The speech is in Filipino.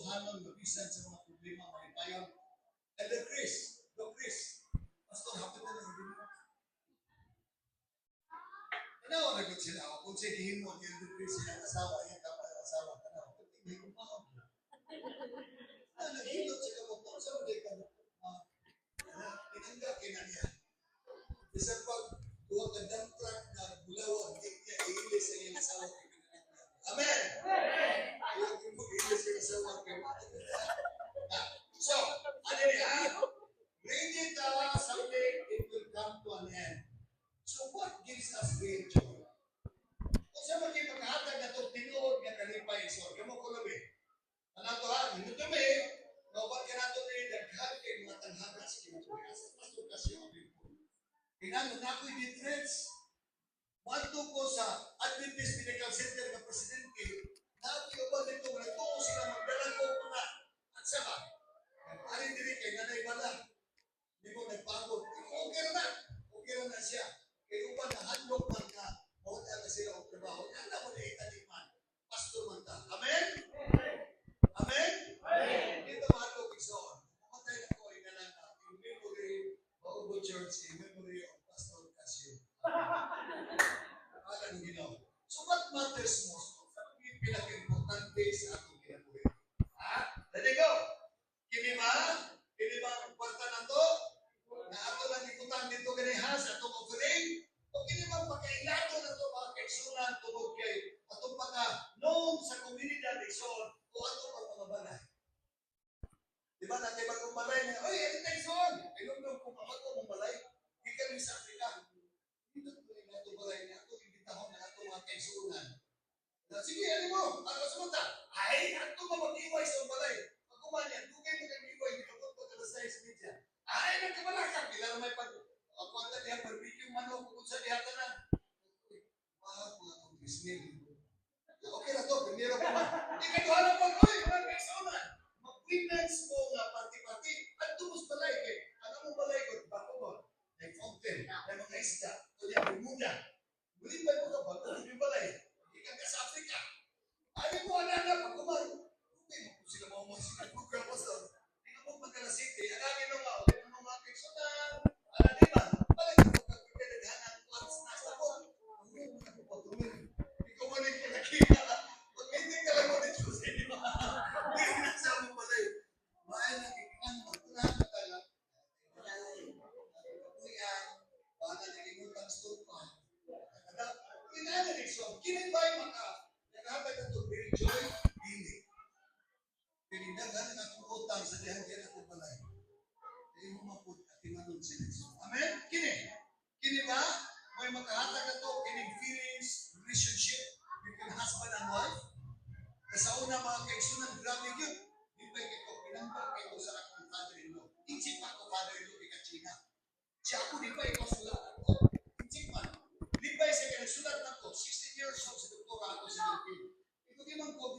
katotohanan mabisan sa mga problema maripayon. And the Chris, Pastor, hapit na lang din. Tanaw na gud sila. Kung siya gihimo niya the Chris, siya asawa niya kapag asawa. Tanaw, hindi ko pa. Nahilot siya kapag sa mga tinanggap kina niya. Isang pag tuwa ka dump truck na bulawan, hindi niya iilis sa iyong asawa. Amen! Ilang mo iilis sa asawa. So, ano niya? Ready tawa, someday it will come to an end. So, what gives us great joy? Kung sa mga pagkahatag na itong tinuod na kalipay, so, gamo ko labi. Ano ito ha? Hindi kami, naubad ka na ito na yung daghan kay mga tanghanga sa kinatuloy. Asa pastor kasi yung people. Kailangan na ako'y ditrets. Wanto ko sa Adventist Medical Center na presidente, nabi ba dito, nagtuo sila magdala ko na at saka, alin dili kay nanay bala. Hindi mo nagpagod. Okay na siya. Kaya upan na handog man ka, mawala na sila ang trabaho. Ano mo na italiman? Pastor man ka. Amen? Amen? Dito mahalog isoon. Mamatay na ko ay nalanga. In memory of Ogo Church, in memory of Pastor Casio. Alam ginawa. So what matters most? Yung pinaka-importante sa atong kinabuhi. Let it go. Kini ba ang kwarta na to? Na ato lang ikutan dito ganiha sa atong offering? O kini ba pagkailato na to mga kaigsunan tungod kay atong pagka-known sa komunidad igsoon o atong pagpabalay? Diba natin bagong balay na, oy, ano tayo igsoon? Ilong kung mamago mong balay, di kami sa Afrika. Dito ko yung atong balay na atong ibitahon na atong mga kaigsunan. Sige, ano mo? Ano sumunta? Ay, atong mag-iway sa balay. Pagkumanyan, dugay mo kang iway, nilukot ko ka sa media. Ay, nagkabalakang, kailangan may pag-kwanta niya, barbecue manok, kung sa diha ka na. Mahal po atong Disney. Okay na to, primero pa man. Ikaduha na pag, oy, mga kaigsunan. Mag-witness mo nga party-party. At tumus balay kay, ano mo balay ko? Bako mo? May fountain, may mga isda, o yung Bermuda. Muli ba mo ka ba? Kung yung balay, ikan ka sa Africa. Ayaw mo, anak, pagkuman. Okay, kung sila mo sila program mo sa, tingnan mo magkalasiti, anagin mo nga, ulit mo mga kaigsunan. Ano di ba? Balik mo kagpipinaghanan, plans na sa ko. Ang mo na po patuloy. Ikaw man yung pinakita. Pag hindi ka lang mo dito sa inyo. Hindi na sa mo balay. Mahal na kikinan, magtulahan na tayo. Kapuyan, baka nalimutan sa tupa. Pinanaliksyon, kinibay maka, nakahabay na ito, very joy, hindi. Pinindaghan na itong utang sa dihan kaya na ito balay. Kaya mo maput at tinanong sila. Amen? Kini ba? May makahatag na ito, kining feelings, relationship between husband and wife. Kasi una mga kaigsunan, grabe yun. Di ba ito, pinambak ito sa akong father-in-law. Insip ako father-in-law, ika China. Siya ako, di ba ikaw sulat ako? Insip man. Di ba siya kaya sulat na to, 16 years old sa doktora ako